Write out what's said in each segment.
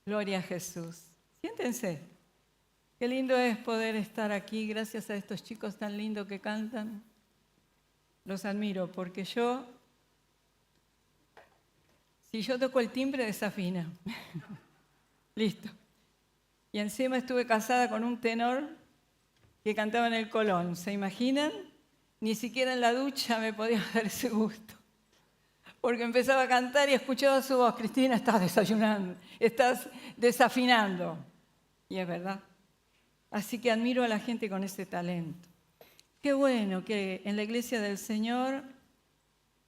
Gloria a Jesús. Siéntense. Qué lindo es poder estar aquí gracias a estos chicos tan lindos que cantan. Los admiro porque si yo toco el timbre, desafina. Listo. Y encima estuve casada con un tenor que cantaba en el Colón. ¿Se imaginan? Ni siquiera en la ducha me podía dar ese gusto. Porque empezaba a cantar y escuchaba su voz. Cristina, estás desayunando, estás desafinando. Y es verdad. Así que admiro a la gente con ese talento. Qué bueno que en la iglesia del Señor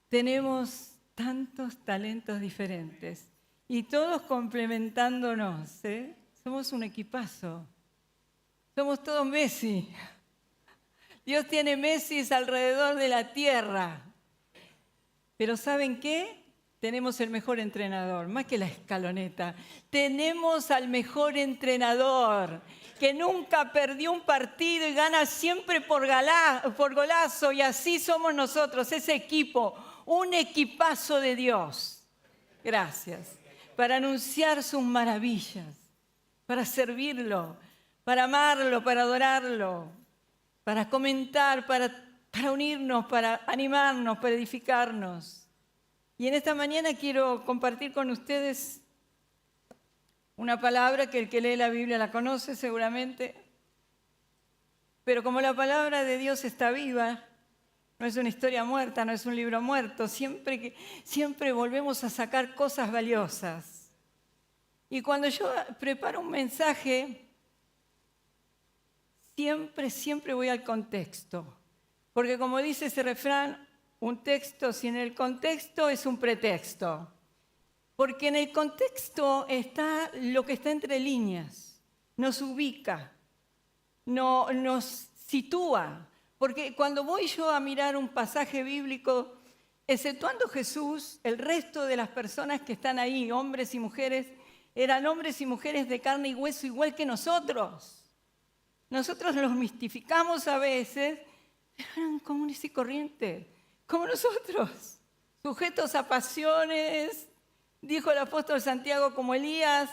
tenemos tantos talentos diferentes y todos complementándonos, ¿eh? Somos un equipazo. Somos todos Messi. Dios tiene Messis alrededor de la tierra. Pero ¿saben qué? Tenemos el mejor entrenador, más que la escaloneta. Tenemos al mejor entrenador, que nunca perdió un partido y gana siempre por golazo. Y así somos nosotros, ese equipo, un equipazo de Dios. Gracias. Para anunciar sus maravillas, para servirlo, para amarlo, para adorarlo, para comentar, para unirnos, para animarnos, para edificarnos. Y en esta mañana quiero compartir con ustedes una palabra que el que lee la Biblia la conoce seguramente, pero como la palabra de Dios está viva, no es una historia muerta, no es un libro muerto, siempre volvemos a sacar cosas valiosas. Y cuando yo preparo un mensaje, siempre voy al contexto. Porque como dice ese refrán, un texto sin el contexto es un pretexto. Porque en el contexto está lo que está entre líneas, nos ubica, nos sitúa. Porque cuando voy yo a mirar un pasaje bíblico, exceptuando Jesús, el resto de las personas que están ahí, hombres y mujeres, eran hombres y mujeres de carne y hueso igual que nosotros. Nosotros los mistificamos a veces, pero eran comunes y corrientes, como nosotros, sujetos a pasiones, dijo el apóstol Santiago, como Elías,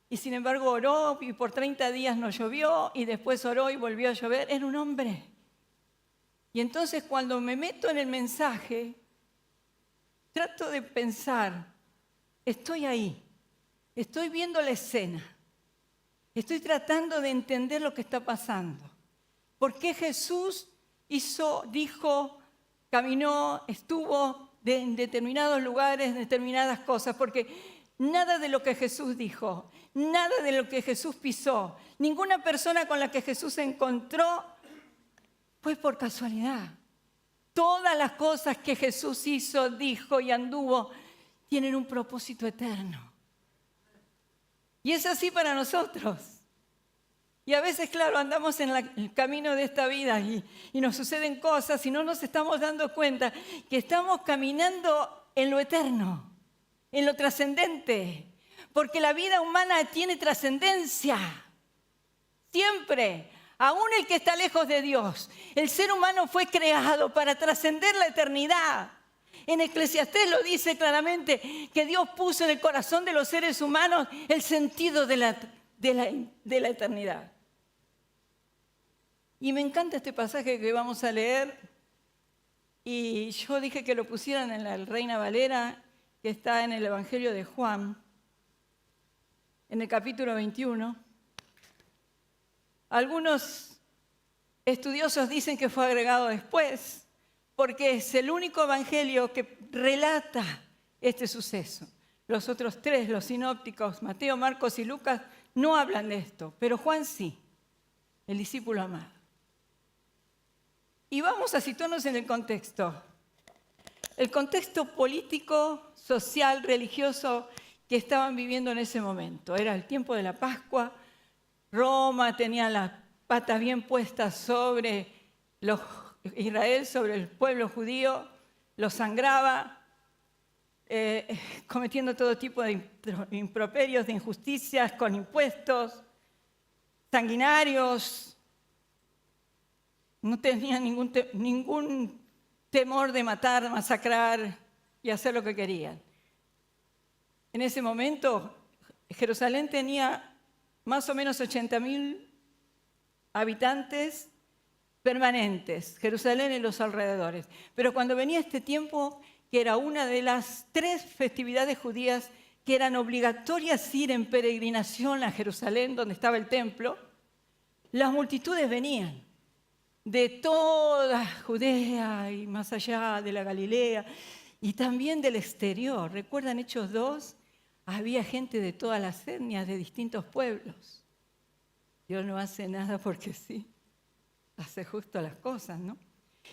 y sin embargo oró y por 30 días no llovió y después oró y volvió a llover. Era un hombre. Y entonces cuando me meto en el mensaje, trato de pensar, estoy ahí, estoy viendo la escena, estoy tratando de entender lo que está pasando. ¿Por qué Jesús dijo, caminó, estuvo en determinados lugares, determinadas cosas? Porque nada de lo que Jesús dijo, nada de lo que Jesús pisó, ninguna persona con la que Jesús se encontró fue por casualidad. Todas las cosas que Jesús hizo, dijo y anduvo tienen un propósito eterno. Y es así para nosotros. Y a veces, claro, andamos en el camino de esta vida y nos suceden cosas y no nos estamos dando cuenta que estamos caminando en lo eterno, en lo trascendente. Porque la vida humana tiene trascendencia. Siempre, aún el que está lejos de Dios. El ser humano fue creado para trascender la eternidad. En Eclesiastés lo dice claramente que Dios puso en el corazón de los seres humanos el sentido de la eternidad. Y me encanta este pasaje que vamos a leer. Y yo dije que lo pusieran en la Reina Valera, que está en el Evangelio de Juan, en el capítulo 21. Algunos estudiosos dicen que fue agregado después, porque es el único evangelio que relata este suceso. Los otros tres, los sinópticos, Mateo, Marcos y Lucas, no hablan de esto, pero Juan sí, el discípulo amado. Y vamos a situarnos en el contexto. El contexto político, social, religioso que estaban viviendo en ese momento. Era el tiempo de la Pascua. Roma tenía las patas bien puestas sobre Israel, sobre el pueblo judío. Los sangraba, cometiendo todo tipo de improperios, de injusticias, con impuestos, sanguinarios. No tenían ningún temor de matar, masacrar y hacer lo que querían. En ese momento Jerusalén tenía más o menos 80.000 habitantes permanentes, Jerusalén y los alrededores. Pero cuando venía este tiempo, que era una de las 3 festividades judías que eran obligatorias ir en peregrinación a Jerusalén, donde estaba el templo, las multitudes venían de toda Judea y más allá de la Galilea y también del exterior. ¿Recuerdan Hechos 2? Había gente de todas las etnias, de distintos pueblos. Dios no hace nada porque sí, hace justo las cosas, ¿no?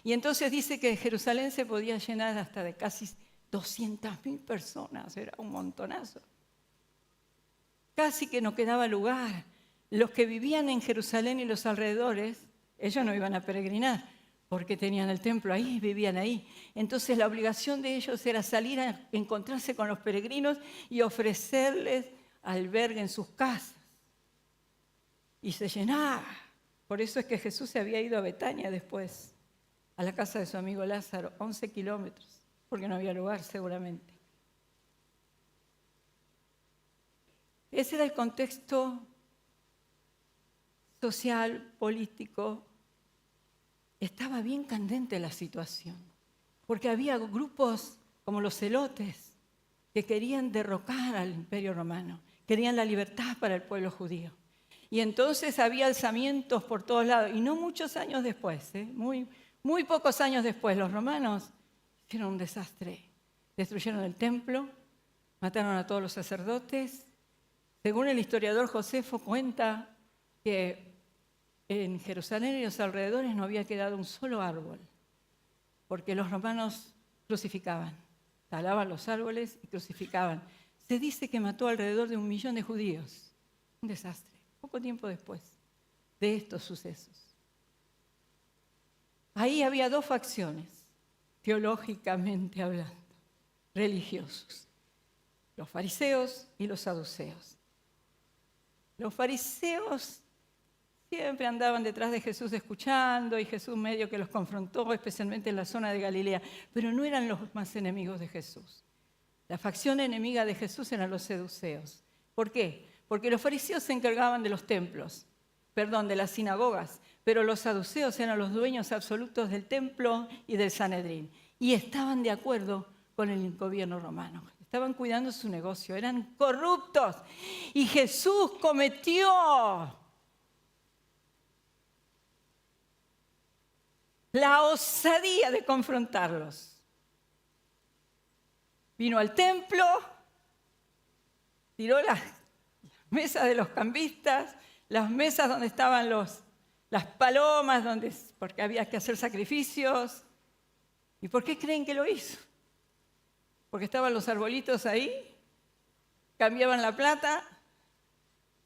Y entonces dice que Jerusalén se podía llenar hasta de casi 200.000 personas, era un montonazo. Casi que no quedaba lugar. Los que vivían en Jerusalén y los alrededores, ellos no iban a peregrinar, porque tenían el templo ahí, vivían ahí. Entonces la obligación de ellos era salir a encontrarse con los peregrinos y ofrecerles albergue en sus casas. Y se llenaba. Por eso es que Jesús se había ido a Betania después, a la casa de su amigo Lázaro, 11 kilómetros, porque no había lugar seguramente. Ese era el contexto social, político. Estaba bien candente la situación, porque había grupos como los celotes que querían derrocar al Imperio Romano, querían la libertad para el pueblo judío. Y entonces había alzamientos por todos lados, y no muchos años después, muy pocos años después, los romanos hicieron un desastre. Destruyeron el templo, mataron a todos los sacerdotes. Según el historiador Josefo cuenta que en Jerusalén y los alrededores no había quedado un solo árbol, porque los romanos crucificaban, talaban los árboles y crucificaban. Se dice que mató alrededor de 1 millón de judíos. Un desastre, poco tiempo después de estos sucesos. Ahí había 2 facciones, teológicamente hablando, religiosos, los fariseos y los saduceos. Los fariseos siempre andaban detrás de Jesús escuchando, y Jesús medio que los confrontó, especialmente en la zona de Galilea, pero no eran los más enemigos de Jesús. La facción enemiga de Jesús eran los saduceos. ¿Por qué? Porque los fariseos se encargaban de los templos, de las sinagogas, pero los saduceos eran los dueños absolutos del templo y del Sanedrín, y estaban de acuerdo con el gobierno romano. Estaban cuidando su negocio, eran corruptos. Y Jesús cometió la osadía de confrontarlos. Vino al templo, tiró las mesas de los cambistas, las mesas donde estaban las palomas, porque había que hacer sacrificios. ¿Y por qué creen que lo hizo? Porque estaban los arbolitos ahí, cambiaban la plata,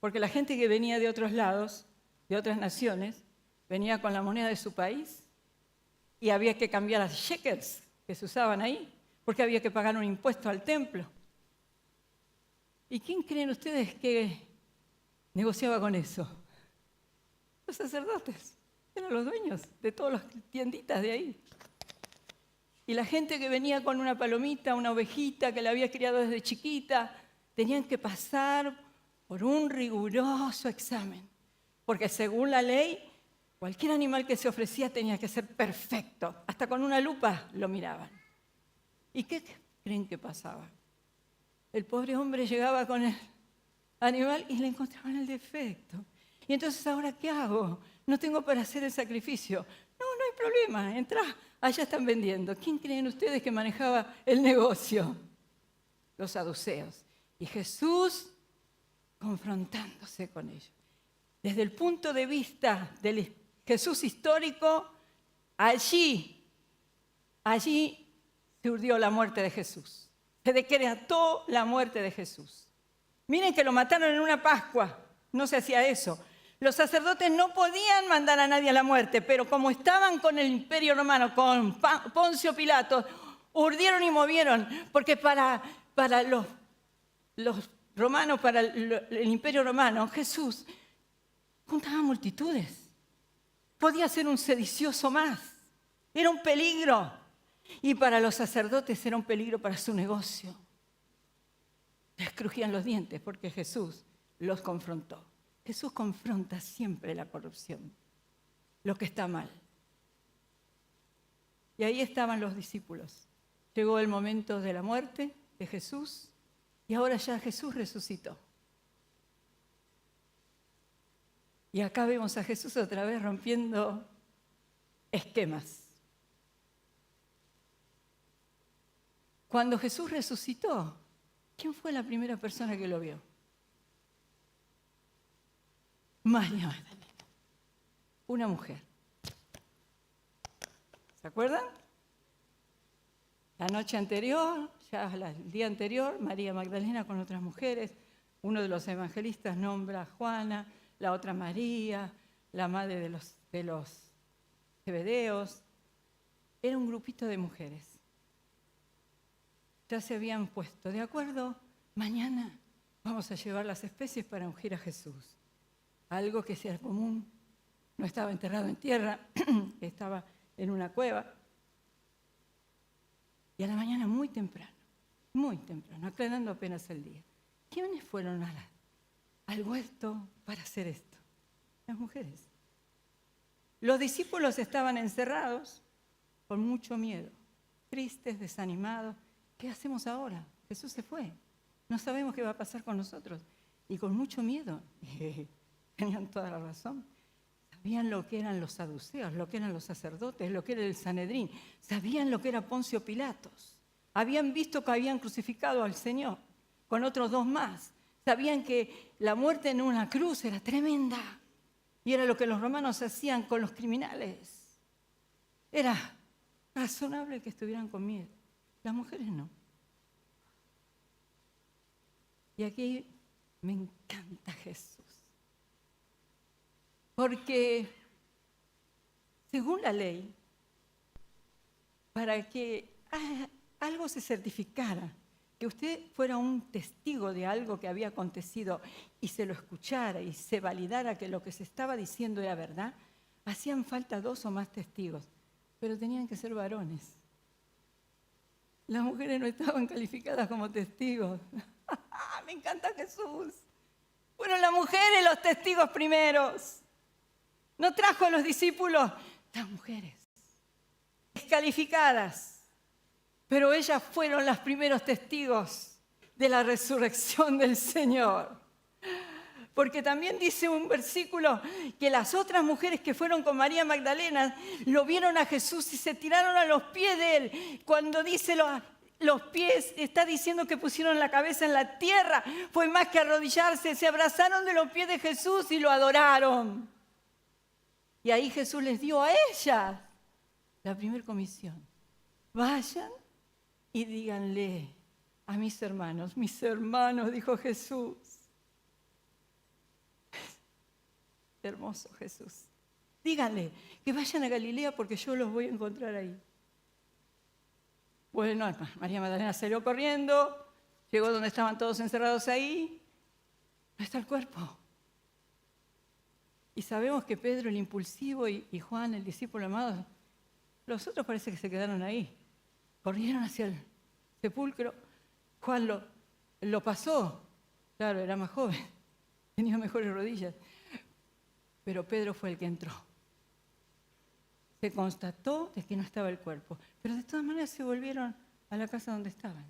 porque la gente que venía de otros lados, de otras naciones, venía con la moneda de su país y había que cambiar las shekels que se usaban ahí, porque había que pagar un impuesto al templo. ¿Y quién creen ustedes que negociaba con eso? Los sacerdotes, eran los dueños de todas las tienditas de ahí. Y la gente que venía con una palomita, una ovejita que la había criado desde chiquita, tenían que pasar por un riguroso examen. Porque según la ley, cualquier animal que se ofrecía tenía que ser perfecto. Hasta con una lupa lo miraban. ¿Y qué creen que pasaba? El pobre hombre llegaba con el animal y le encontraban el defecto. Y entonces, ¿ahora qué hago? No tengo para hacer el sacrificio. No hay problema, entrá, allá están vendiendo. ¿Quién creen ustedes que manejaba el negocio? Los saduceos. Y Jesús confrontándose con ellos. Desde el punto de vista del Jesús histórico, allí se urdió la muerte de Jesús. Se decretó la muerte de Jesús. Miren que lo mataron en una Pascua, no se hacía eso. Los sacerdotes no podían mandar a nadie a la muerte, pero como estaban con el Imperio Romano, con Poncio Pilato, urdieron y movieron, porque para los romanos, para el Imperio Romano, Jesús juntaba multitudes. Podía ser un sedicioso más. Era un peligro. Y para los sacerdotes era un peligro para su negocio. les crujían los dientes porque Jesús los confrontó. Jesús confronta siempre la corrupción, lo que está mal. Y ahí estaban los discípulos. Llegó el momento de la muerte de Jesús y ahora ya Jesús resucitó. Y acá vemos a Jesús otra vez rompiendo esquemas. Cuando Jesús resucitó, ¿quién fue la primera persona que lo vio? María Magdalena, una mujer. ¿Se acuerdan? La noche anterior, ya el día anterior, María Magdalena con otras mujeres, uno de los evangelistas nombra a Juana, la otra María, la madre de los Zebedeos. Era un grupito de mujeres. Ya se habían puesto de acuerdo, mañana vamos a llevar las especies para ungir a Jesús. Algo que sea común, no estaba enterrado en tierra, estaba en una cueva. Y a la mañana muy temprano, aclarando apenas el día. ¿Quiénes fueron al huerto para hacer esto? Las mujeres. Los discípulos estaban encerrados con mucho miedo, tristes, desanimados. ¿Qué hacemos ahora? Jesús se fue. No sabemos qué va a pasar con nosotros. Y con mucho miedo. Tenían toda la razón. Sabían lo que eran los saduceos, lo que eran los sacerdotes, lo que era el Sanedrín. Sabían lo que era Poncio Pilatos. Habían visto que habían crucificado al Señor con otros dos más. Sabían que la muerte en una cruz era tremenda. Y era lo que los romanos hacían con los criminales. Era razonable que estuvieran con miedo. Las mujeres no. Y aquí me encanta Jesús. Porque, según la ley, para que algo se certificara, que usted fuera un testigo de algo que había acontecido y se lo escuchara y se validara que lo que se estaba diciendo era verdad, hacían falta 2 o más testigos, pero tenían que ser varones. Las mujeres no estaban calificadas como testigos. Me encanta Jesús. Fueron las mujeres los testigos primeros. No trajo a los discípulos, las mujeres, descalificadas. Pero ellas fueron los primeros testigos de la resurrección del Señor. Porque también dice un versículo que las otras mujeres que fueron con María Magdalena lo vieron a Jesús y se tiraron a los pies de él. Cuando dice los pies, está diciendo que pusieron la cabeza en la tierra. Fue más que arrodillarse, se abrazaron de los pies de Jesús y lo adoraron. Y ahí Jesús les dio a ellas la primera comisión. Vayan y díganle a mis hermanos, dijo Jesús. Hermoso Jesús. Díganle que vayan a Galilea porque yo los voy a encontrar ahí. Bueno, María Magdalena salió corriendo, llegó donde estaban todos encerrados ahí. No está el cuerpo. Y sabemos que Pedro, el impulsivo, y Juan, el discípulo amado, los otros parece que se quedaron ahí. Corrieron hacia el sepulcro. Juan lo pasó. Claro, era más joven, tenía mejores rodillas. Pero Pedro fue el que entró. Se constató de que no estaba el cuerpo. Pero de todas maneras se volvieron a la casa donde estaban.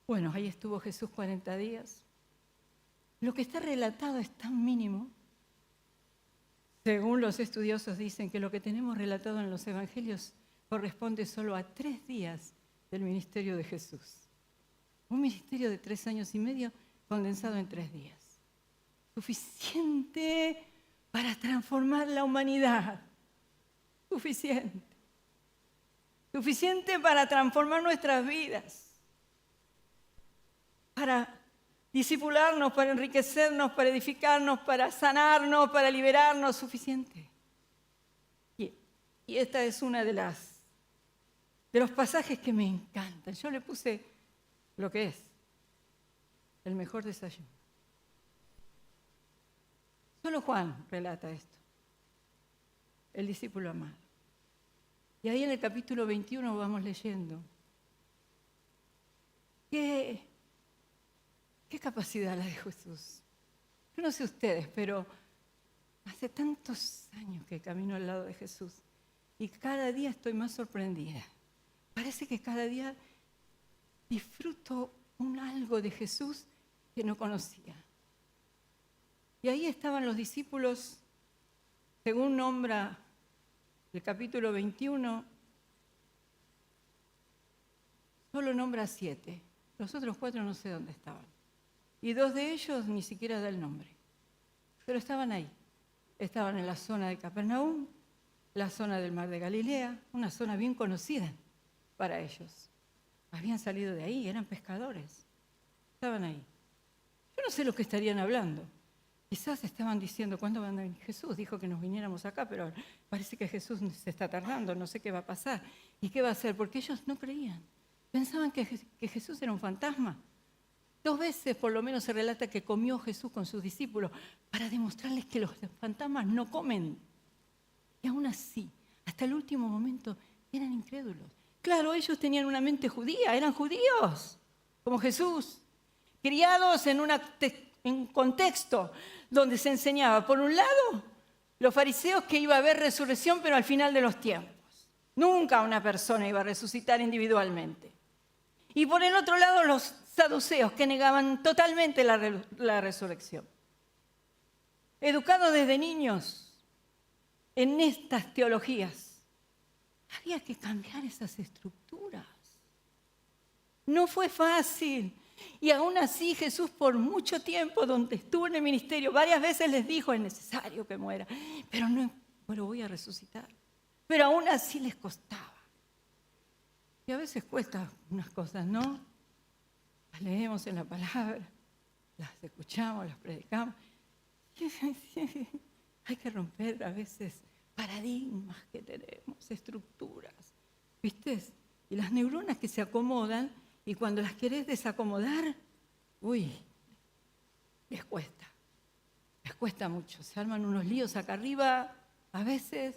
Bueno, ahí estuvo Jesús 40 días. Lo que está relatado es tan mínimo. Según los estudiosos dicen que lo que tenemos relatado en los evangelios corresponde solo a 3 días del ministerio de Jesús. Un ministerio de 3 años y medio condensado en 3 días. Suficiente para transformar la humanidad. Suficiente. Suficiente para transformar nuestras vidas. Para discipularnos, para enriquecernos, para edificarnos, para sanarnos, para liberarnos. Suficiente. Y esta es una de los pasajes que me encantan. Yo le puse lo que es el mejor desayuno. Solo Juan relata esto, el discípulo amado. Y ahí en el capítulo 21 vamos leyendo. ¿Qué capacidad la de Jesús? Yo no sé ustedes, pero hace tantos años que camino al lado de Jesús y cada día estoy más sorprendida. Parece que cada día disfruto algo de Jesús que no conocía. Y ahí estaban los discípulos, según nombra el capítulo 21, solo nombra 7. Los otros 4 no sé dónde estaban. Y 2 de ellos ni siquiera da el nombre. Pero estaban ahí. Estaban en la zona de Capernaum, la zona del Mar de Galilea, una zona bien conocida para ellos. Habían salido de ahí, eran pescadores. Estaban ahí. Yo no sé lo que estarían hablando. Quizás estaban diciendo, ¿cuándo va a venir Jesús? Dijo que nos viniéramos acá, pero parece que Jesús se está tardando, no sé qué va a pasar. ¿Y qué va a hacer? Porque ellos no creían. Pensaban que Jesús era un fantasma. 2 veces por lo menos se relata que comió Jesús con sus discípulos para demostrarles que los fantasmas no comen. Y aún así, hasta el último momento, eran incrédulos. Claro, ellos tenían una mente judía, eran judíos, como Jesús, criados en un contexto donde se enseñaba, por un lado, los fariseos que iba a haber resurrección, pero al final de los tiempos. Nunca una persona iba a resucitar individualmente. Y por el otro lado, los saduceos, que negaban totalmente la resurrección. Educados desde niños en estas teologías, había que cambiar esas estructuras. No fue fácil. Y aún así Jesús por mucho tiempo, donde estuvo en el ministerio, varias veces les dijo, es necesario que muera, pero no, bueno, voy a resucitar. Pero aún así les costaba. Y a veces cuesta unas cosas, ¿no? Las leemos en la palabra, las escuchamos, las predicamos. Hay que romper a veces paradigmas que tenemos, estructuras, ¿viste? Y las neuronas que se acomodan, y cuando las querés desacomodar, les cuesta mucho. Se arman unos líos acá arriba, a veces,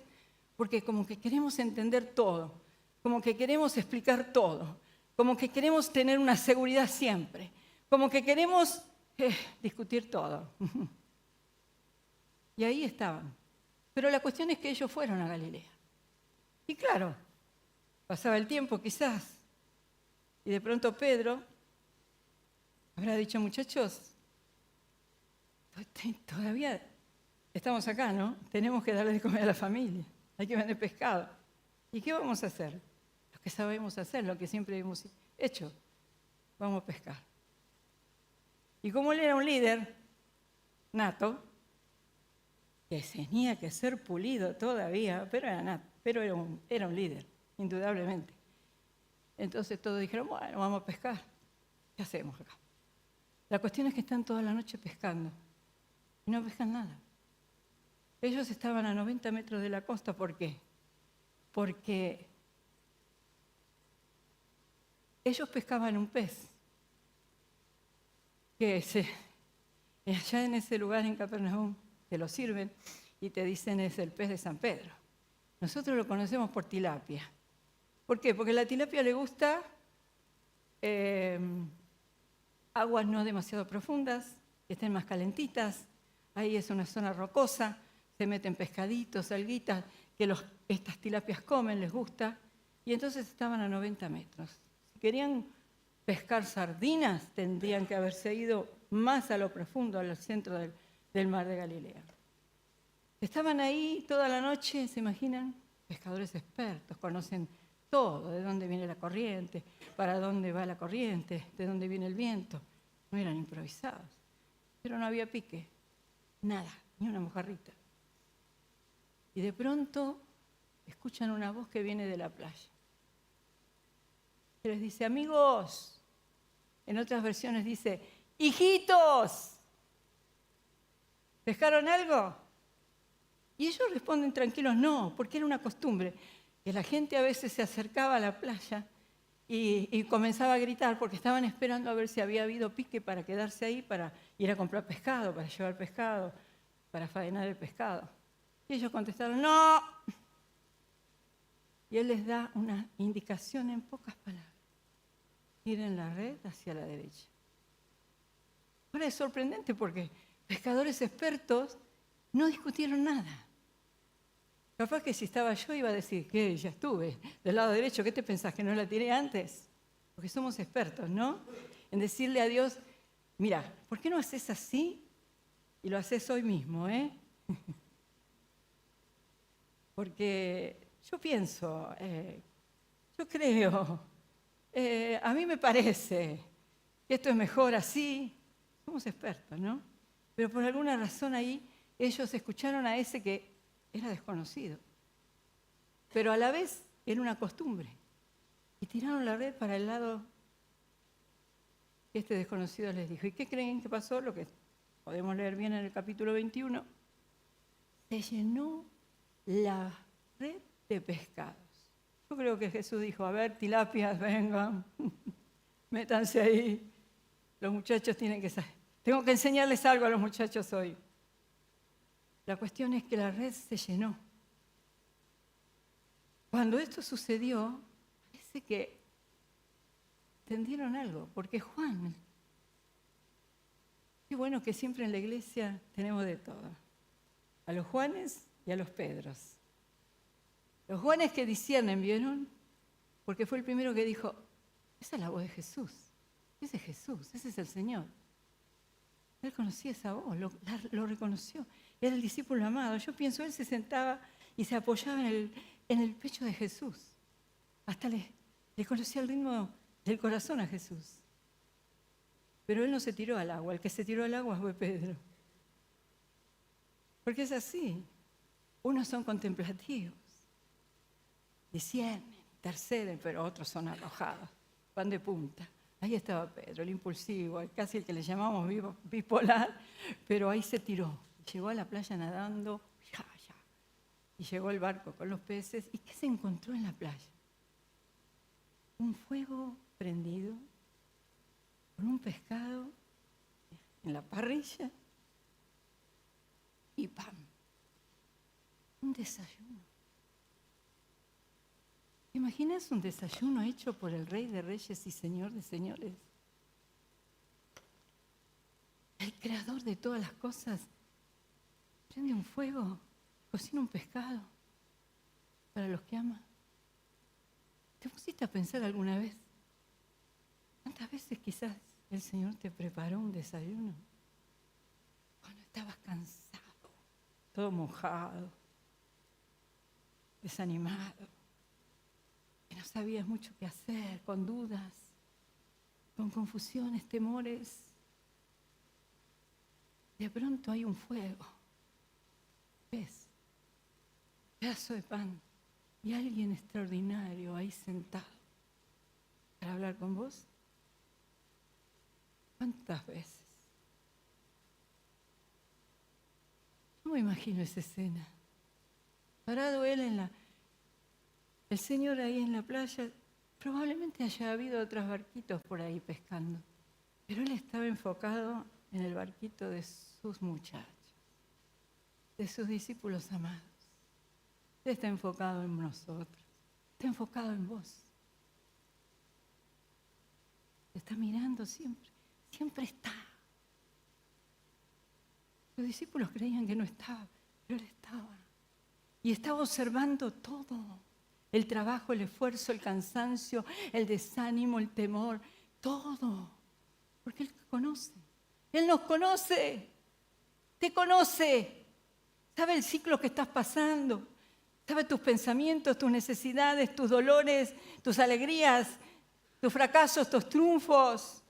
porque como que queremos entender todo, como que queremos explicar todo, como que queremos tener una seguridad siempre, como que queremos discutir todo. Y ahí estaban. Pero la cuestión es que ellos fueron a Galilea. Y claro, pasaba el tiempo quizás, y de pronto Pedro habrá dicho, muchachos, todavía estamos acá, ¿no? Tenemos que darle de comer a la familia, hay que vender pescado. ¿Y qué vamos a hacer? Lo que sabemos hacer, lo que siempre hemos hecho, vamos a pescar. Y como él era un líder nato, que tenía que ser pulido todavía, pero era nato, pero era un líder, indudablemente. Entonces todos dijeron, bueno, vamos a pescar. ¿Qué hacemos acá? La cuestión es que están toda la noche pescando y no pescan nada. Ellos estaban a 90 metros de la costa, ¿por qué? Porque ellos pescaban un pez que allá en ese lugar en Capernaum te lo sirven y te dicen es el pez de San Pedro. Nosotros lo conocemos por tilapia. ¿Por qué? Porque a la tilapia le gusta aguas no demasiado profundas, que estén más calentitas. Ahí es una zona rocosa, se meten pescaditos, alguitas, que estas tilapias comen, les gusta. Y entonces estaban a 90 metros. Si querían pescar sardinas, tendrían que haberse ido más a lo profundo, al centro del Mar de Galilea. Estaban ahí toda la noche, ¿se imaginan? Pescadores expertos, conocen todo, de dónde viene la corriente, para dónde va la corriente, de dónde viene el viento. No eran improvisados, pero no había pique, nada, ni una mojarrita. Y de pronto escuchan una voz que viene de la playa. Que les dice, amigos. En otras versiones dice, hijitos, ¿pescaron algo? Y ellos responden tranquilos, no, porque era una costumbre. Que la gente a veces se acercaba a la playa y comenzaba a gritar porque estaban esperando a ver si había habido pique para quedarse ahí, para ir a comprar pescado, para llevar pescado, para faenar el pescado. Y ellos contestaron, no. Y él les da una indicación en pocas palabras. tiren la red hacia la derecha. Ahora es sorprendente porque pescadores expertos no discutieron nada. Capaz que si estaba yo iba a decir, ¿qué? Ya estuve del lado derecho, ¿qué te pensás que no la tiré antes? Porque somos expertos, ¿no? En decirle a Dios, mira, ¿por qué no haces así y lo haces hoy mismo, Porque yo pienso, yo creo, a mí me parece que esto es mejor así. Somos expertos, ¿no? Pero por alguna razón ahí ellos escucharon a ese que era desconocido, pero a la vez era una costumbre. Y tiraron la red para el lado que este desconocido les dijo. ¿Y qué creen que pasó? Lo que podemos leer bien en el capítulo 21. Se llenó la red de pescados. Yo creo que Jesús dijo, a ver, tilapias, vengan, métanse ahí. Los muchachos tienen que saber. Tengo que enseñarles algo a los muchachos hoy. La cuestión es que la red se llenó. Cuando esto sucedió, parece que entendieron algo, porque Juan, qué bueno que siempre en la iglesia tenemos de todo. A los Juanes y a los Pedros. Los Juanes que disciernen, ¿vieron? Porque fue el primero que dijo, esa es la voz de Jesús. Ese es Jesús, ese es el Señor. Él conocía esa voz, lo reconoció. Era el discípulo amado. Yo pienso, él se sentaba y se apoyaba en el pecho de Jesús. Hasta le conocía el ritmo del corazón a Jesús. Pero él no se tiró al agua. El que se tiró al agua fue Pedro. Porque es así. Unos son contemplativos, disciernen, interceden, pero otros son arrojados, van de punta. Ahí estaba Pedro, el impulsivo, casi el que le llamamos bipolar, pero ahí se tiró. Llegó a la playa nadando, y llegó el barco con los peces. ¿Y qué se encontró en la playa? Un fuego prendido, con un pescado en la parrilla y pan. Un desayuno. ¿Te imaginas un desayuno hecho por el Rey de Reyes y Señor de Señores? El creador de todas las cosas prende un fuego, cocina un pescado para los que ama. ¿Te pusiste a pensar alguna vez? ¿Cuántas veces quizás el Señor te preparó un desayuno? Cuando estabas cansado, todo mojado, desanimado, que no sabías mucho qué hacer, con dudas, con confusiones, temores. De pronto hay un fuego, ¿ves? Pedazo de pan y alguien extraordinario ahí sentado para hablar con vos. ¿Cuántas veces? No me imagino esa escena. Parado él el Señor ahí en la playa, probablemente haya habido otros barquitos por ahí pescando, pero él estaba enfocado en el barquito de sus muchachos, de sus discípulos amados. Él está enfocado en nosotros, está enfocado en vos. Te está mirando siempre, siempre está. Los discípulos creían que no estaba, pero él estaba. Y estaba observando todo. El trabajo, el esfuerzo, el cansancio, el desánimo, el temor, todo. Porque Él te conoce. Él nos conoce. Te conoce. Sabe el ciclo que estás pasando. Sabe tus pensamientos, tus necesidades, tus dolores, tus alegrías, tus fracasos, tus triunfos.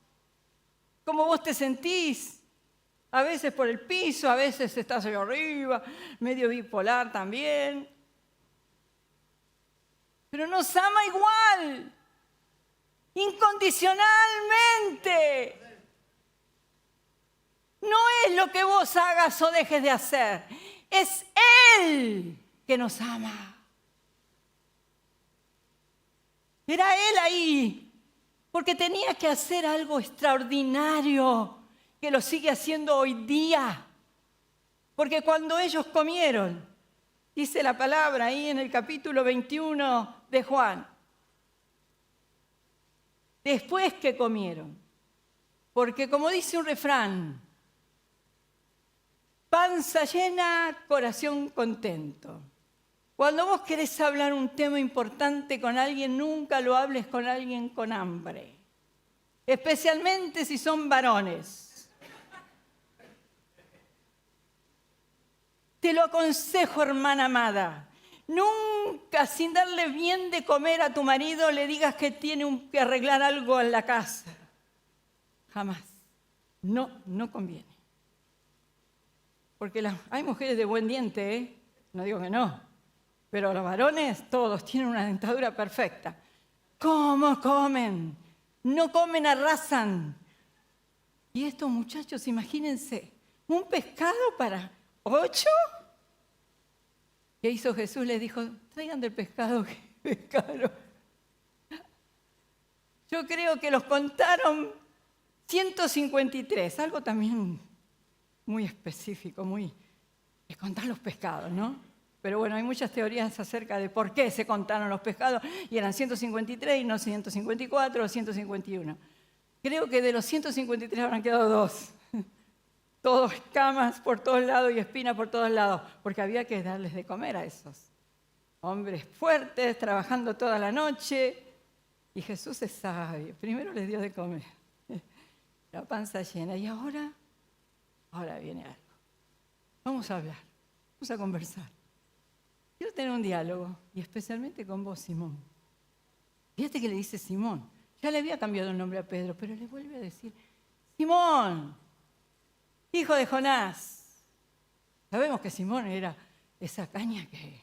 Cómo vos te sentís. A veces por el piso, a veces estás ahí arriba, medio bipolar también. Pero nos ama igual, incondicionalmente. No es lo que vos hagas o dejes de hacer, es Él que nos ama. Era Él ahí, porque tenía que hacer algo extraordinario, que lo sigue haciendo hoy día. Porque cuando ellos comieron, dice la palabra ahí en el capítulo 21 de Juan, después que comieron. Porque como dice un refrán, panza llena, corazón contento. Cuando vos querés hablar un tema importante con alguien, nunca lo hables con alguien con hambre. Especialmente si son varones. Te lo aconsejo, hermana amada. Nunca, sin darle bien de comer a tu marido, le digas que tiene que arreglar algo en la casa. Jamás. No conviene. Porque hay mujeres de buen diente, ¿eh? No digo que no. Pero los varones, todos tienen una dentadura perfecta. ¿Cómo comen? No comen, arrasan. Y estos muchachos, imagínense, un pescado para 8. ¿Qué hizo Jesús? Les dijo, traigan del pescado que es caro. Yo creo que los contaron 153, algo también muy específico, es contar los pescados, ¿no? Pero bueno, hay muchas teorías acerca de por qué se contaron los pescados y eran 153 y no 154 o 151. Creo que de los 153 habrán quedado 2. Todos escamas por todos lados y espinas por todos lados, porque había que darles de comer a esos hombres fuertes, trabajando toda la noche. Y Jesús es sabio, primero les dio de comer, la panza llena. Y ahora viene algo. Vamos a hablar, vamos a conversar. Quiero tener un diálogo, y especialmente con vos, Simón. Fíjate que le dice Simón. Ya le había cambiado el nombre a Pedro, pero le vuelve a decir, Simón, hijo de Jonás. Sabemos que Simón era esa caña que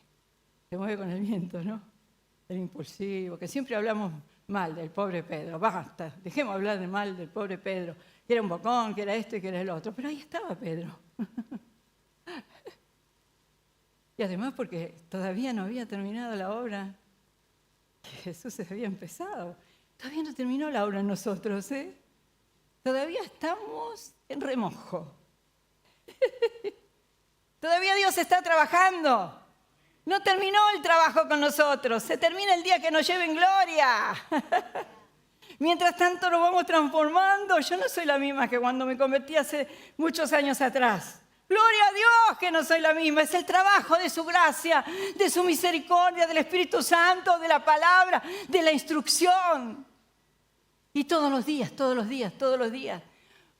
se mueve con el viento, ¿no? El impulsivo, que siempre hablamos mal del pobre Pedro. Basta, dejemos hablar de mal del pobre Pedro, que era un bocón, que era esto y que era el otro. Pero ahí estaba Pedro. Y además porque todavía no había terminado la obra que Jesús había empezado. Todavía no terminó la obra en nosotros, ¿eh? Todavía estamos en remojo. Todavía Dios está trabajando. No terminó el trabajo con nosotros. Se termina el día que nos lleve en gloria. Mientras tanto nos vamos transformando. Yo no soy la misma que cuando me convertí hace muchos años atrás. Gloria a Dios que no soy la misma. Es el trabajo de su gracia, de su misericordia, del Espíritu Santo, de la palabra, de la instrucción. Y todos los días.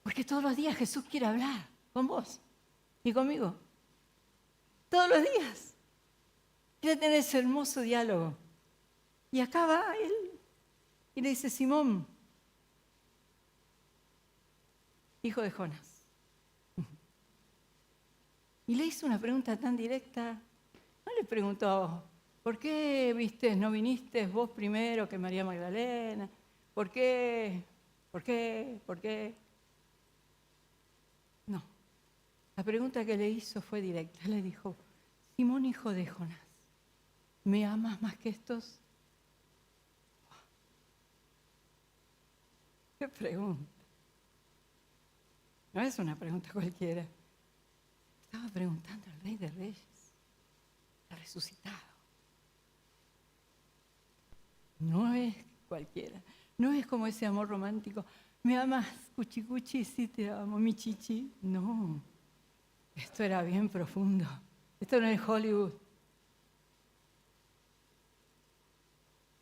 Porque todos los días Jesús quiere hablar con vos y conmigo. Todos los días. Quiere tener ese hermoso diálogo. Y acá va él y le dice, Simón, hijo de Jonás. Y le hizo una pregunta tan directa. No le preguntó, ¿por qué no viniste vos primero que María Magdalena? ¿Por qué? No. La pregunta que le hizo fue directa. Le dijo, Simón, hijo de Jonás, ¿me amas más que estos? ¿Qué pregunta? No es una pregunta cualquiera. Estaba preguntando al Rey de Reyes, al resucitado. No es cualquiera. No es como ese amor romántico. ¿Me amas, cuchi cuchi? Sí, te amo, mi chichi. No. Esto era bien profundo. Esto no es Hollywood.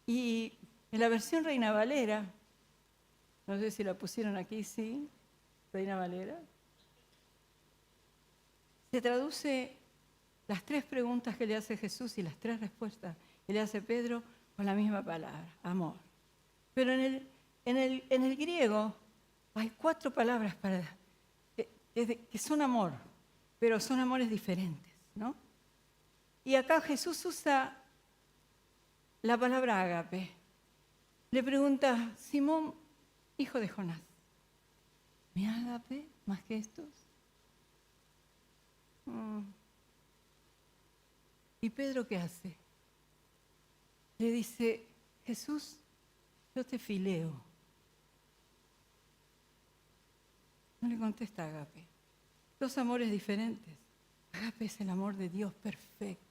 Y en la versión Reina Valera, no sé si la pusieron aquí, sí, Reina Valera, se traduce las 3 preguntas que le hace Jesús y las 3 respuestas que le hace Pedro con la misma palabra, amor. Pero en el griego hay 4 palabras que son amor, pero son amores diferentes, ¿no? Y acá Jesús usa la palabra ágape. Le pregunta, Simón, hijo de Jonás, ¿me ágape más que estos? ¿Y Pedro qué hace? Le dice, Jesús, yo te fileo. No le contesta ágape. 2 amores diferentes. Ágape es el amor de Dios perfecto.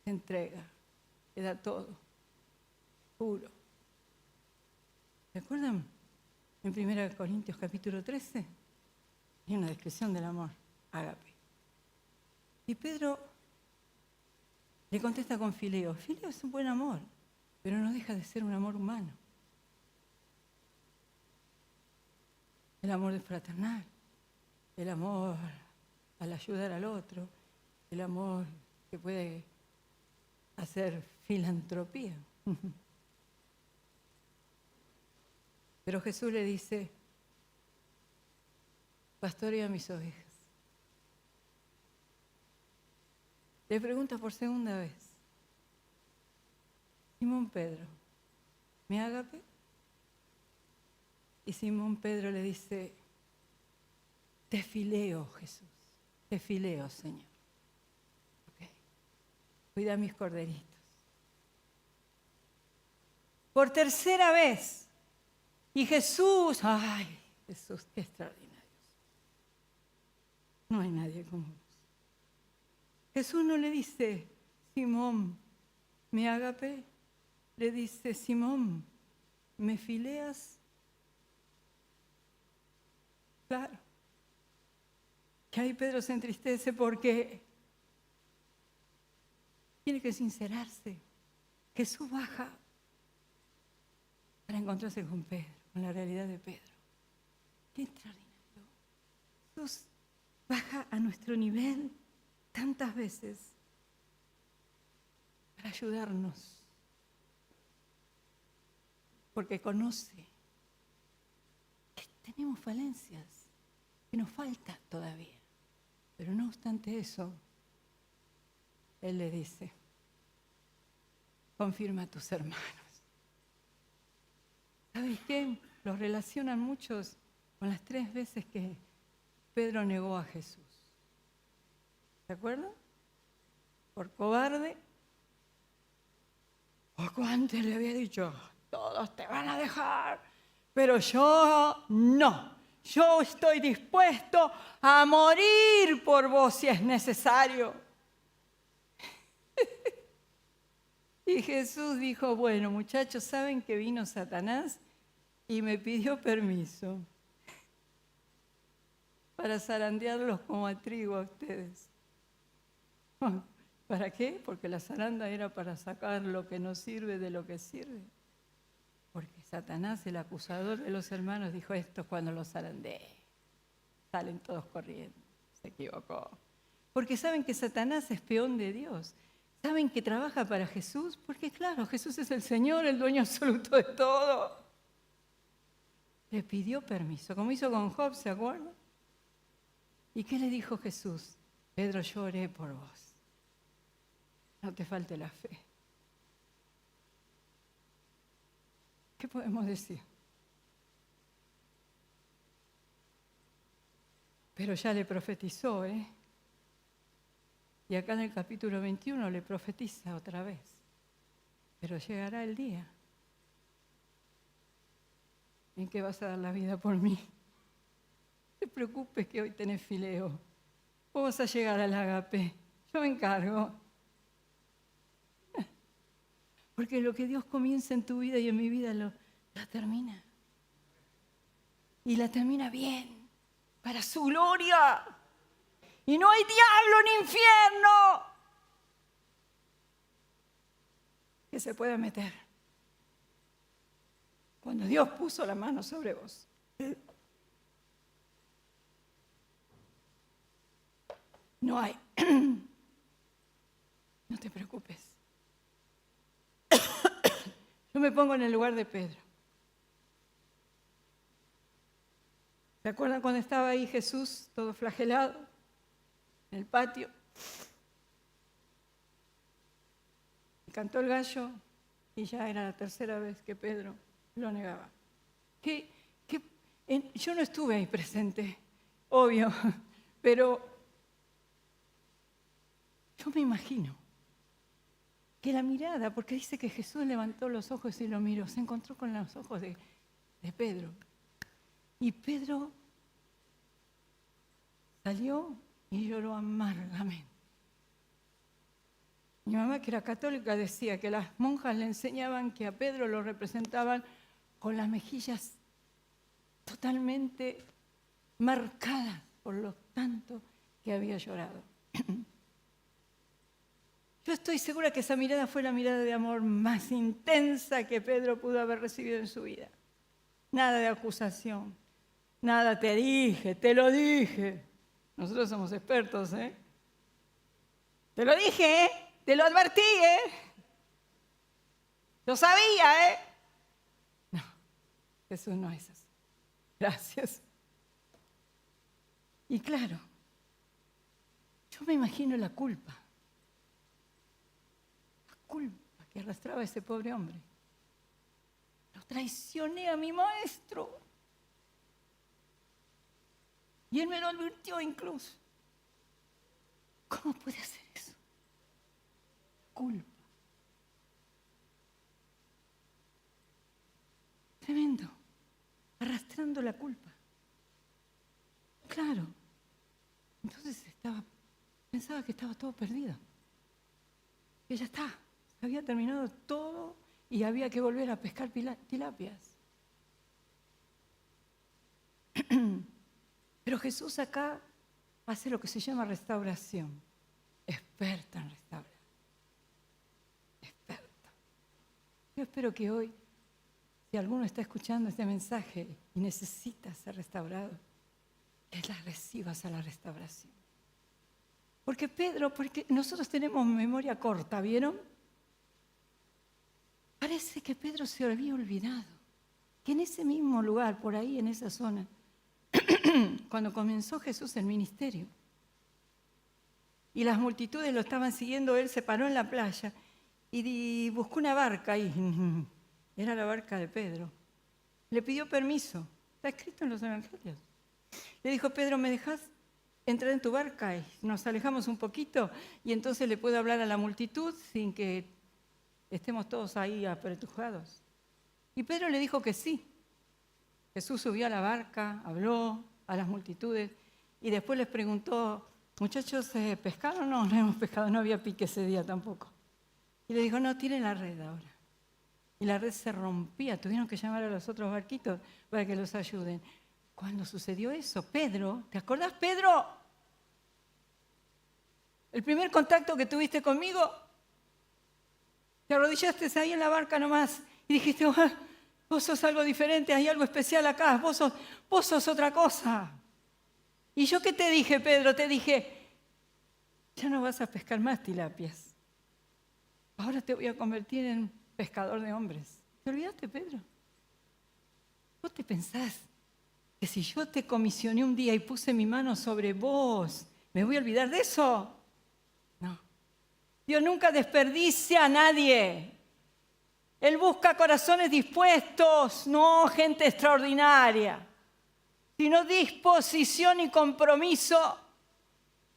Se entrega, le da todo, puro. ¿Se acuerdan? En 1 Corintios capítulo 13 hay una descripción del amor, ágape. Y Pedro le contesta con fileo. Fileo es un buen amor, pero no deja de ser un amor humano. El amor es fraternal, el amor al ayudar al otro, el amor que puede hacer filantropía. Pero Jesús le dice, pastorea mis ovejas. Le pregunta por segunda vez, Simón Pedro, ¿me ágape? Y Simón Pedro le dice, te fileo, Jesús, te fileo, Señor. Okay. Cuida mis corderitos. Por tercera vez. Y Jesús, ay, Jesús, qué extraordinario. No hay nadie como vos. Jesús no le dice, Simón, ¿me ágape? Le dice, Simón, ¿me fileas? Claro. Que ahí Pedro se entristece porque tiene que sincerarse. Jesús baja para encontrarse con Pedro, con la realidad de Pedro. Qué extraordinario. Jesús baja a nuestro nivel tantas veces para ayudarnos, porque conoce que tenemos falencias, que nos falta todavía. Pero no obstante eso, Él le dice, confirma a tus hermanos. ¿Sabes qué? Los relacionan muchos con las 3 veces que Pedro negó a Jesús. ¿Se acuerdan? Por cobarde. Poco antes le había dicho, todos te van a dejar, pero yo no. Yo estoy dispuesto a morir por vos si es necesario. Y Jesús dijo, bueno, muchachos, ¿saben que vino Satanás y me pidió permiso para zarandearlos como a trigo a ustedes? ¿Para qué? Porque la zaranda era para sacar lo que no sirve de lo que sirve. Porque Satanás, el acusador de los hermanos, dijo esto cuando los zarandeé. Salen todos corriendo. Se equivocó. Porque saben que Satanás es peón de Dios. Saben que trabaja para Jesús. Porque claro, Jesús es el Señor, el dueño absoluto de todo. Le pidió permiso, como hizo con Job, ¿se acuerdan? ¿Y qué le dijo Jesús? Pedro, yo oré por vos. No te falte la fe. ¿Qué podemos decir? Pero ya le profetizó, ¿eh? Y acá en el capítulo 21 le profetiza otra vez. Pero llegará el día en que vas a dar la vida por mí. No te preocupes que hoy tenés fileo. Vos vas a llegar al ágape. Yo me encargo. Porque lo que Dios comienza en tu vida y en mi vida la termina. Y la termina bien, para su gloria. Y no hay diablo ni infierno que se pueda meter cuando Dios puso la mano sobre vos. No hay. No te preocupes. Yo me pongo en el lugar de Pedro. ¿Se acuerdan cuando estaba ahí Jesús, todo flagelado, en el patio? Cantó el gallo y ya era la tercera vez que Pedro lo negaba. Yo no estuve ahí presente, obvio, pero yo me imagino que la mirada, porque dice que Jesús levantó los ojos y lo miró, se encontró con los ojos de Pedro. Y Pedro salió y lloró amargamente. Mi mamá, que era católica, decía que las monjas le enseñaban que a Pedro lo representaban con las mejillas totalmente marcadas por lo tanto que había llorado. Yo estoy segura que esa mirada fue la mirada de amor más intensa que Pedro pudo haber recibido en su vida. Nada de acusación, nada te dije, te lo dije. Nosotros somos expertos, ¿eh? Te lo dije, ¿eh? Te lo advertí, ¿eh? Lo sabía, ¿eh? No, Jesús no es así. Gracias. Y claro, yo me imagino la culpa que arrastraba ese pobre hombre. Lo traicioné a mi maestro. Y él me lo advirtió incluso. ¿Cómo puede hacer eso? Culpa. Tremendo. Arrastrando la culpa. Claro. Entonces pensaba que estaba todo perdido. Que ya está. Se había terminado todo y había que volver a pescar tilapias. Pero Jesús acá hace lo que se llama restauración. Experta en restaurar. Experta. Yo espero que hoy, si alguno está escuchando este mensaje y necesita ser restaurado, que la recibas a la restauración. Porque nosotros tenemos memoria corta, ¿vieron? Parece que Pedro se había olvidado que en ese mismo lugar, por ahí, en esa zona, cuando comenzó Jesús el ministerio y las multitudes lo estaban siguiendo, él se paró en la playa y buscó una barca y era la barca de Pedro. Le pidió permiso, está escrito en los evangelios. Le dijo: Pedro, ¿me dejas entrar en tu barca? Y nos alejamos un poquito y entonces le puedo hablar a la multitud sin que estemos todos ahí apretujados. Y Pedro le dijo que sí. Jesús subió a la barca, habló a las multitudes y después les preguntó: muchachos, ¿pescaron? No, no hemos pescado, no había pique ese día tampoco. Y le dijo: no, tiren la red ahora. Y la red se rompía, tuvieron que llamar a los otros barquitos para que los ayuden. Cuando sucedió eso, Pedro, ¿te acordás, Pedro? El primer contacto que tuviste conmigo, te arrodillaste ahí en la barca nomás y dijiste: oh, vos sos algo diferente, hay algo especial acá, vos sos otra cosa. ¿Y yo qué te dije, Pedro? Te dije: ya no vas a pescar más tilapias. Ahora te voy a convertir en pescador de hombres. ¿Te olvidaste, Pedro? ¿Vos te pensás que si yo te comisioné un día y puse mi mano sobre vos, me voy a olvidar de eso? No. Dios nunca desperdicia a nadie. Él busca corazones dispuestos, no gente extraordinaria, sino disposición y compromiso.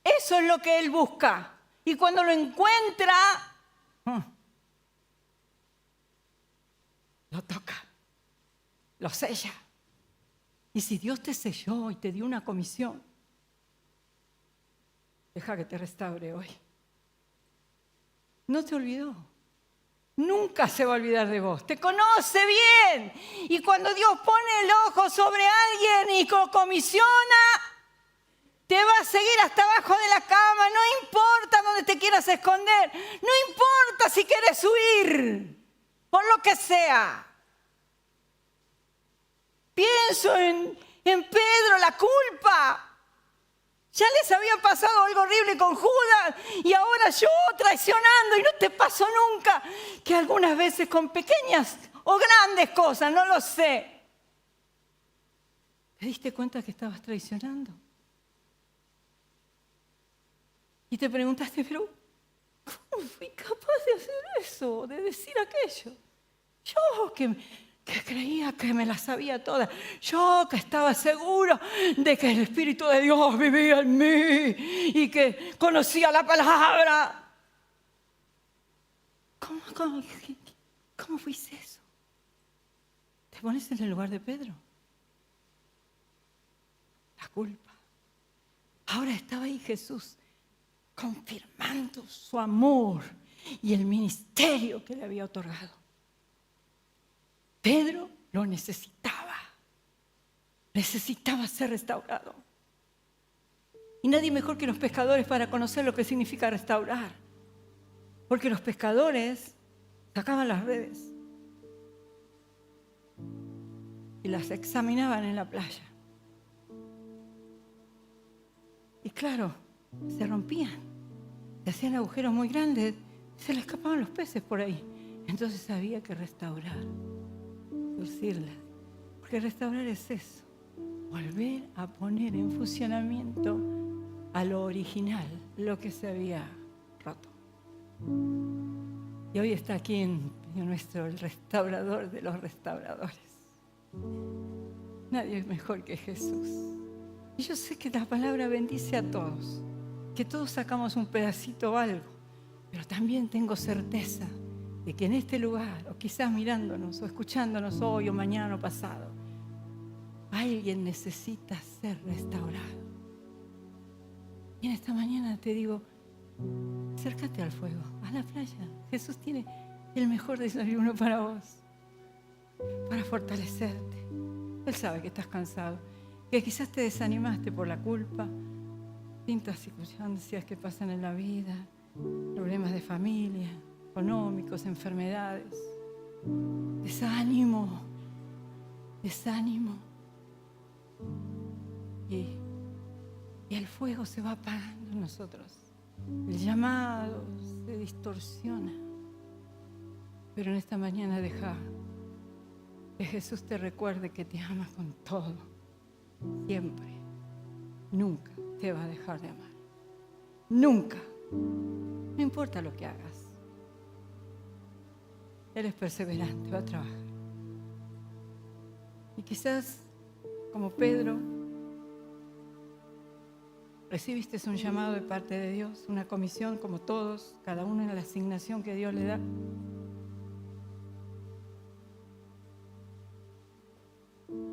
Eso es lo que Él busca. Y cuando lo encuentra, lo toca, lo sella. Y si Dios te selló y te dio una comisión, deja que te restaure hoy. No te olvidó. Nunca se va a olvidar de vos. Te conoce bien. Y cuando Dios pone el ojo sobre alguien y lo comisiona, te va a seguir hasta abajo de la cama. No importa dónde te quieras esconder. No importa si quieres huir. Por lo que sea. Pienso en Pedro, la culpa. Ya les había pasado algo horrible con Judas y ahora yo traicionando, y no te pasó nunca que algunas veces con pequeñas o grandes cosas, no lo sé, ¿te diste cuenta que estabas traicionando? Y te preguntaste: pero ¿cómo fui capaz de hacer eso, de decir aquello? Yo que creía que me las sabía todas. Yo que estaba seguro de que el Espíritu de Dios vivía en mí y que conocía la palabra. ¿Cómo fuiste eso? ¿Te pones en el lugar de Pedro? La culpa. Ahora estaba ahí Jesús confirmando su amor y el ministerio que le había otorgado. Pedro lo necesitaba. Necesitaba ser restaurado. Y nadie mejor que los pescadores para conocer lo que significa restaurar. Porque los pescadores sacaban las redes y las examinaban en la playa. Y claro, se rompían, se hacían agujeros muy grandes, se le escapaban los peces por ahí. Entonces había que restaurar, surcirlas. Porque restaurar es eso, volver a poner en funcionamiento a lo original, lo que se había roto. Y hoy está aquí en nuestro, el restaurador de los restauradores. Nadie es mejor que Jesús. Y yo sé que la palabra bendice a todos, que todos sacamos un pedacito o algo, pero también tengo certeza de que en este lugar, o quizás mirándonos, o escuchándonos hoy, o mañana, o pasado, alguien necesita ser restaurado. Y en esta mañana te digo, acércate al fuego, a la playa. Jesús tiene el mejor desayuno para vos, para fortalecerte. Él sabe que estás cansado, que quizás te desanimaste por la culpa, distintas circunstancias que pasan en la vida, problemas de familia, económicos, enfermedades. Desánimo, desánimo. Y el fuego se va apagando en nosotros. El llamado se distorsiona. Pero en esta mañana deja que Jesús te recuerde que te ama con todo. Siempre. Nunca te va a dejar de amar. Nunca. No importa lo que hagas. Él es perseverante, va a trabajar. Y quizás, como Pedro, recibiste un llamado de parte de Dios, una comisión como todos, cada uno en la asignación que Dios le da.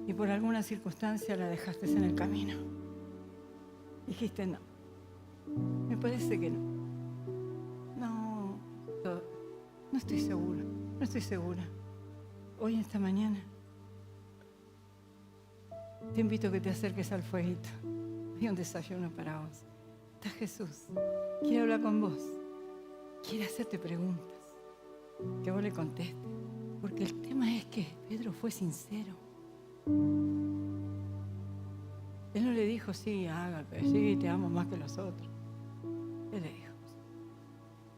Y por alguna circunstancia la dejaste en el camino. Dijiste no. Me parece que no. No estoy segura. No estoy segura. Hoy, esta mañana, te invito a que te acerques al fueguito. Hay un desayuno para vos. Está Jesús. Quiere hablar con vos. Quiere hacerte preguntas. Que vos le contestes. Porque el tema es que Pedro fue sincero. Él no le dijo, sí, Ágape, sí, te amo más que los otros. Él le dijo,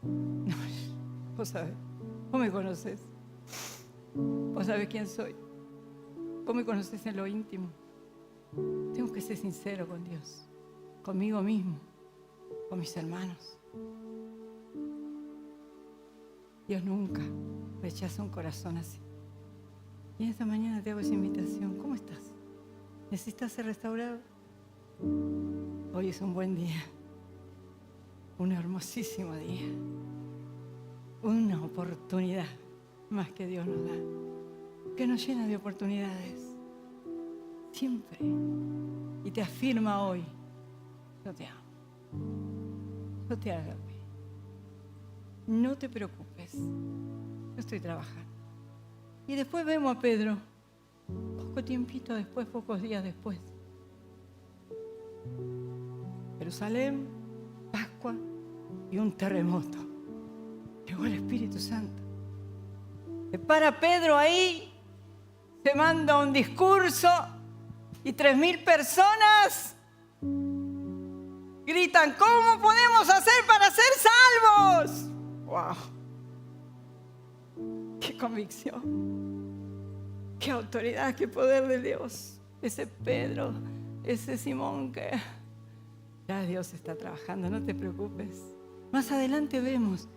no, vos sabés, vos me conocés. Vos sabés quién soy. Vos me conocés en lo íntimo. Tengo que ser sincero con Dios, conmigo mismo, con mis hermanos. Dios nunca rechaza un corazón así. Y esta mañana te hago esa invitación. ¿Cómo estás? ¿Necesitas ser restaurado? Hoy es un buen día, un hermosísimo día, una oportunidad más que Dios nos da, que nos llena de oportunidades, siempre, y te afirma hoy, yo te amo, yo te hago. No te preocupes, yo estoy trabajando. Y después vemos a Pedro, poco tiempito después, pocos días después. Jerusalén, Pascua y un terremoto. Llegó el Espíritu Santo. Se para Pedro ahí, se manda un discurso y 3.000 personas gritan, ¿cómo podemos hacer para ser salvos? ¡Wow! ¡Qué convicción! ¡Qué autoridad, qué poder de Dios! Ese Pedro, ese Simón que ya Dios está trabajando, no te preocupes. Más adelante vemos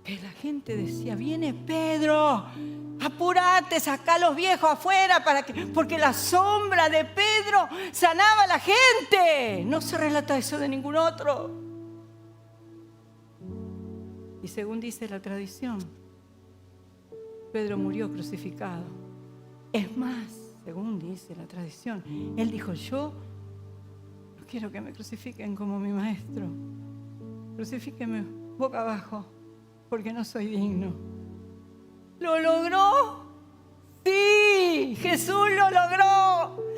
que la gente decía, viene Pedro, apúrate, saca a los viejos afuera porque la sombra de Pedro sanaba a la gente. No se relata eso de ningún otro. Y según dice la tradición, Pedro murió crucificado. Es más, según dice la tradición, él dijo, yo no quiero que me crucifiquen como mi maestro. Crucifíquenme boca abajo, porque no soy digno. ¿Lo logró? Sí. sí, Jesús lo logró.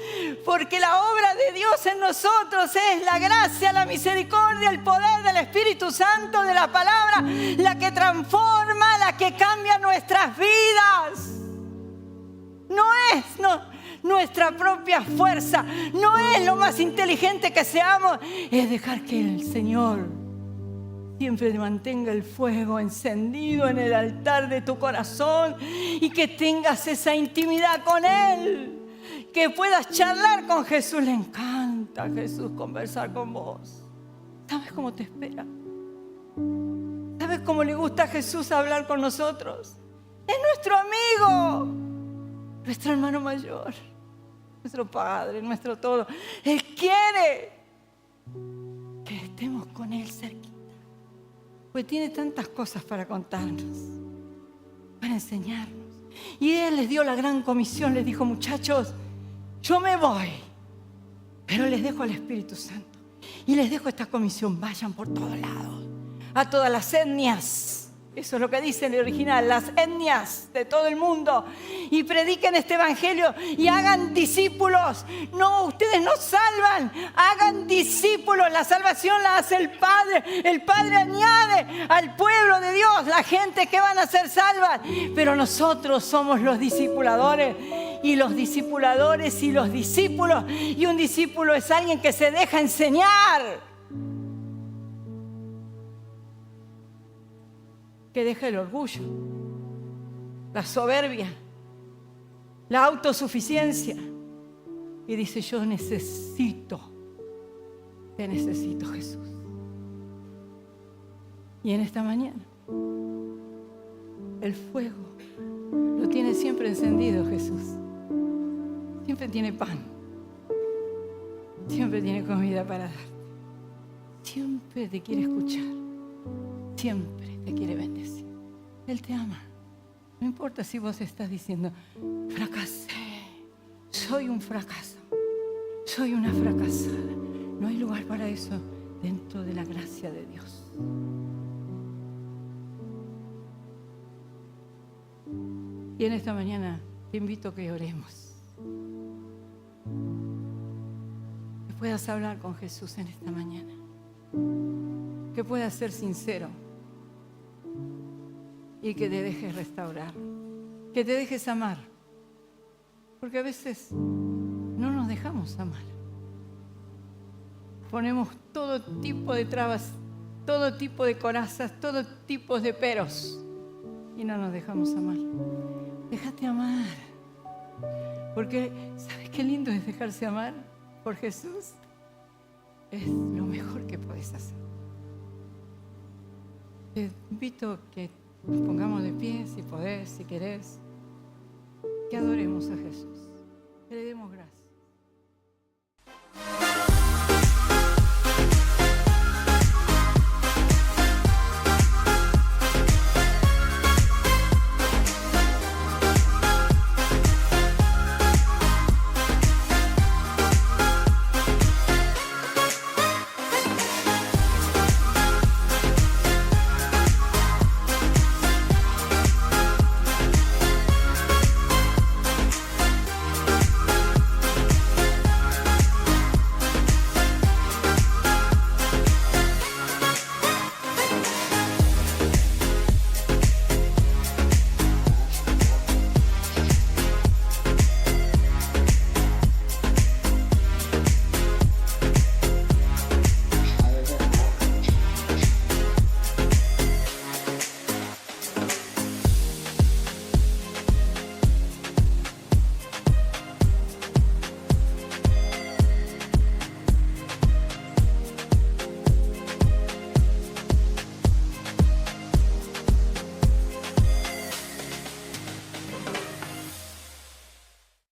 Porque la obra de Dios en nosotros es la gracia, la misericordia, el poder del Espíritu Santo, de la palabra, la que transforma, la que cambia nuestras vidas. No es nuestra propia fuerza, no es lo más inteligente que seamos, es dejar que el Señor siempre mantenga el fuego encendido en el altar de tu corazón y que tengas esa intimidad con Él, que puedas charlar con Jesús. Le encanta a Jesús conversar con vos. ¿Sabes cómo te espera? ¿Sabes cómo le gusta a Jesús hablar con nosotros? Es nuestro amigo, nuestro hermano mayor, nuestro Padre, nuestro todo. Él quiere que estemos con Él cerquita, pues tiene tantas cosas para contarnos, para enseñarnos. Y Él les dio la gran comisión, les dijo: muchachos, yo me voy, pero les dejo al Espíritu Santo y les dejo esta comisión: vayan por todos lados, a todas las etnias. Eso es lo que dice en el original, las etnias de todo el mundo, y prediquen este evangelio y hagan discípulos. No, ustedes no salvan, hagan discípulos. La salvación la hace el Padre. El Padre añade al pueblo de Dios la gente que van a ser salvas, pero nosotros somos los discipuladores, y los discipuladores y los discípulos. Y un discípulo es alguien que se deja enseñar, que deja el orgullo, la soberbia, la autosuficiencia, y dice: yo te necesito, Jesús. Y en esta mañana el fuego lo tiene siempre encendido Jesús. Siempre tiene pan, siempre tiene comida para darte, siempre te quiere escuchar, siempre te quiere bendecir. Él te ama. No importa si vos estás diciendo: fracasé, soy un fracaso, soy una fracasada. No hay lugar para eso dentro de la gracia de Dios. Y en esta mañana te invito a que oremos, que puedas hablar con Jesús en esta mañana, que puedas ser sincero y que te dejes restaurar, que te dejes amar, porque a veces no nos dejamos amar. Ponemos todo tipo de trabas, todo tipo de corazas, todo tipo de peros, y no nos dejamos amar. Déjate amar, porque ¿sabes qué lindo es dejarse amar por Jesús? Es lo mejor que puedes hacer. Te invito a que nos pongamos de pie, si podés, si querés, que adoremos a Jesús, que le demos gracias.